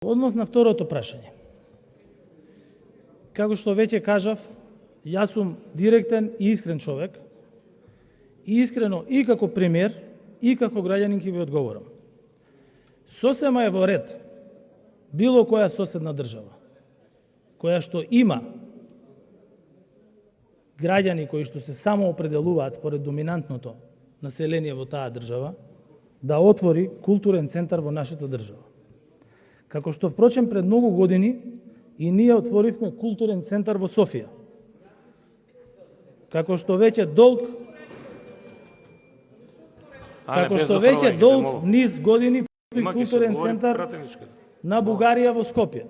Однос на второто прашање. Како што веќе кажав, јас сум директен и искрен човек и искрено и како премиер и како граѓанин ќе ви одговорам. Сосема е во ред било која соседна држава, која што има граѓани кои што се само определуваат според доминантното население во таа држава, да отвори културен центар во нашата држава. Како што впрочем пред многу години и ние отворивме културен центар во Софија. Како што веќе долг низ години културен центар на Бугарија во Скопје.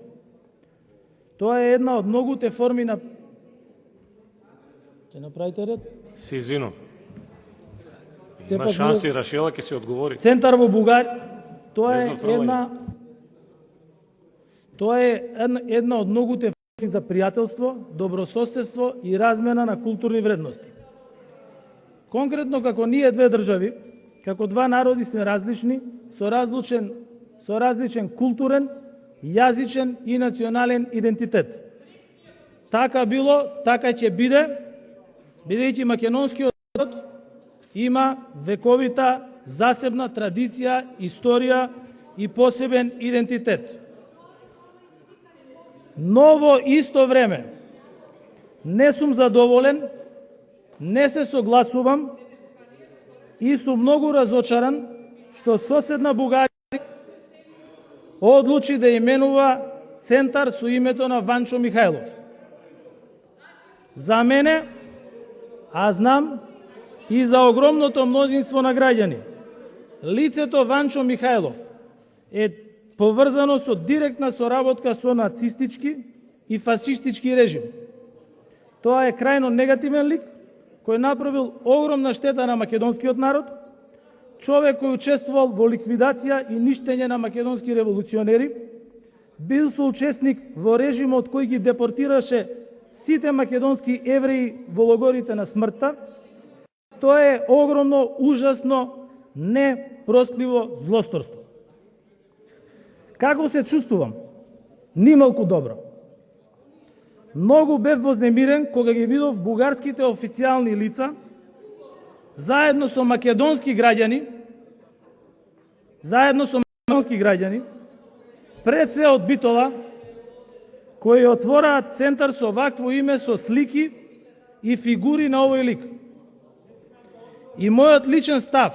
Тоа е една од многуте форми на... Ќе направите ред? Се извинувам. Има шанси, Рашела ќе се одговори. Центар во Бугарија, тоа е една од многуте форми за пријателство, добрососедство и размена на културни вредности. Конкретно како ние две држави, како два народи сме различни, со различен културен, јазичен и национален идентитет. Така било, така ќе биде, бидејќи македонскиот народ има вековита засебна традиција, историја и посебен идентитет. Но во исто време не сум задоволен, не се согласувам и сум многу разочаран што соседна Бугарија одлучи да именува центар со името на Ванчо Михајлов. За мене, а знам и за огромното мнозинство на граѓани, лицето Ванчо Михајлов е поврзано со директна соработка со нацистички и фашистички режим. Тоа е крајно негативен лик кој направил огромна штета на македонскиот народ, човек кој учествувал во ликвидација и ништење на македонски револуционери, бил соучесник во режимот кој ги депортираше сите македонски евреи во логорите на смртта. Тоа е огромно, ужасно, непростливо злосторство. Како се чувствувам? Нималку добро. Многу бев вознемирен кога ги видов бугарските официјални лица заедно со македонски граѓани пред се од Битола, кои отвораат центар со вакво име, со слики и фигури на овој лик. И мојот личен став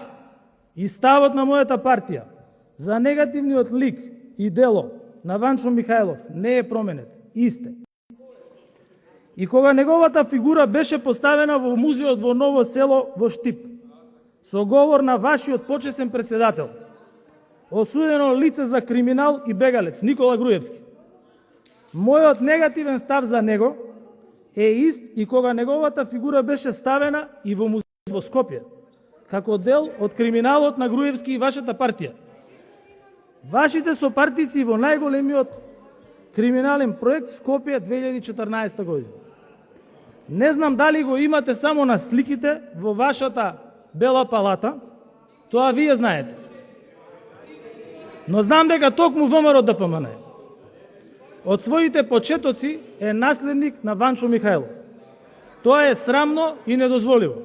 и ставот на мојата партија за негативниот лик и дело на Ванчо Михајлов не е променет, исте. И кога неговата фигура беше поставена во музеот во Ново село во Штип, со говор на вашиот почесен председател, осудено лице за криминал и бегалец Никола Груевски, мојот негативен став за него е ист и кога неговата фигура беше ставена и во музеот во Скопје, како дел од криминалот на Груевски и вашата партија. Вашите сопартици во најголемиот криминален проект Скопје 2014 година. Не знам дали го имате само на сликите во вашата Бела палата, тоа вие знаете. Но знам дека токму ВМРО ДПМН од своите почетоци е наследник на Ванчо Михајлов. Тоа е срамно и недозволиво.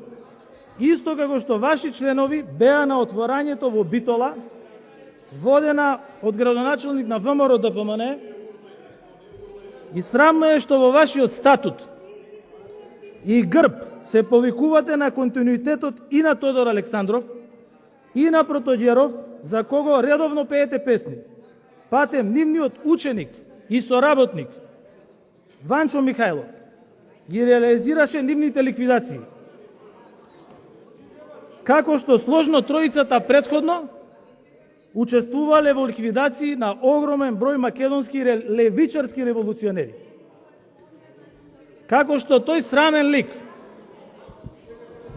Исто како што ваши членови беа на отворањето во Битола, водена од градоначалник на ВМРО ДПМН, и срамно е што во вашиот статут и грб се повикувате на континуитетот и на Тодор Александров, и на Протоѓеров, за кого редовно пеете песни. Патем нивниот ученик и соработник Ванчо Михајлов ги реализираше нивните ликвидации. Како што сложно тројцата предходно учествувале во ликвидации на огромен број македонски левичарски револуционери. Како што тој срамен лик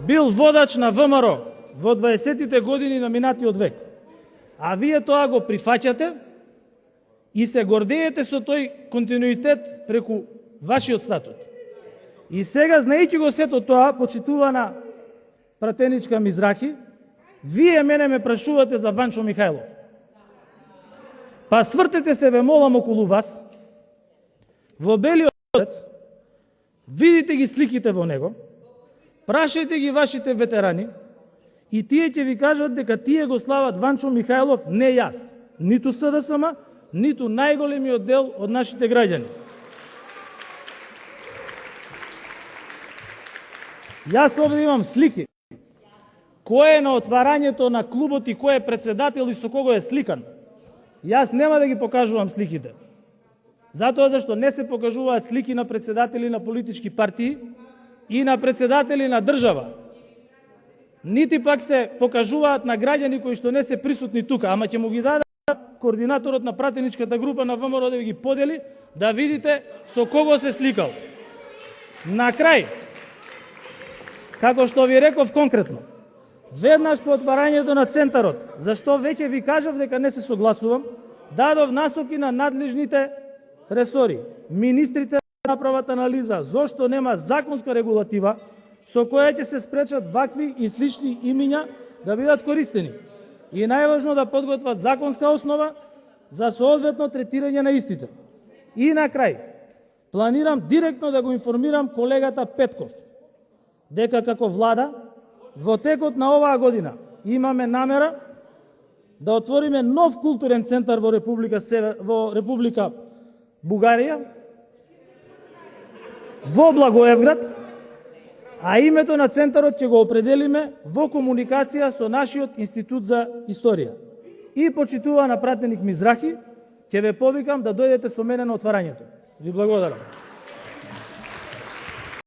бил водач на ВМРО во 20-тите години на минатиот век, а вие тоа го прифаќате и се гордеете со тој континуитет преку вашиот статут. И сега, знаејќи го сето тоа, почитувана пратеничка Мизрахи, вие мене ме прашувате за Ванчо Михајлов. Па свртете се, ве молам, околу вас, во белиот дворец, видите ги сликите во него, прашајте ги вашите ветерани и тие ќе ви кажат дека тие го слават Ванчо Михајлов, не јас, ниту СДСМ, ниту најголемиот дел од нашите граѓани. Јас овде имам слики. Кој е на отварањето на клубот и кој е председател и со кого е сликан. Јас нема да ги покажувам сликите. Затоа зашто не се покажуваат слики на председатели на политички партии и на председатели на држава. Нити пак се покажуваат на граѓани кои што не се присутни тука, ама ќе му ги даде координаторот на пратеничката група на ВМРО да ги подели, да видите со кого се сликал. На крај, како што ви реков конкретно, веднаш по отварањето на центарот, зашто веќе ви кажав дека не се согласувам, дадов насоки на надлежните ресори. Министрите направат анализа зошто нема законска регулатива со која ќе се спречат вакви и слични имиња да бидат користени. И најважно да подготват законска основа за соодветно третирање на истите. И на крај, планирам директно да го информирам колегата Петков дека како влада во текот на оваа година имаме намера да отвориме нов културен центар во Република Бугарија, во Благоевград, а името на центарот ќе го определиме во комуникација со нашиот Институт за историја. И почитува на пратеник Мизрахи, ќе ве повикам да дојдете со мене на отварањето. Ви благодарам.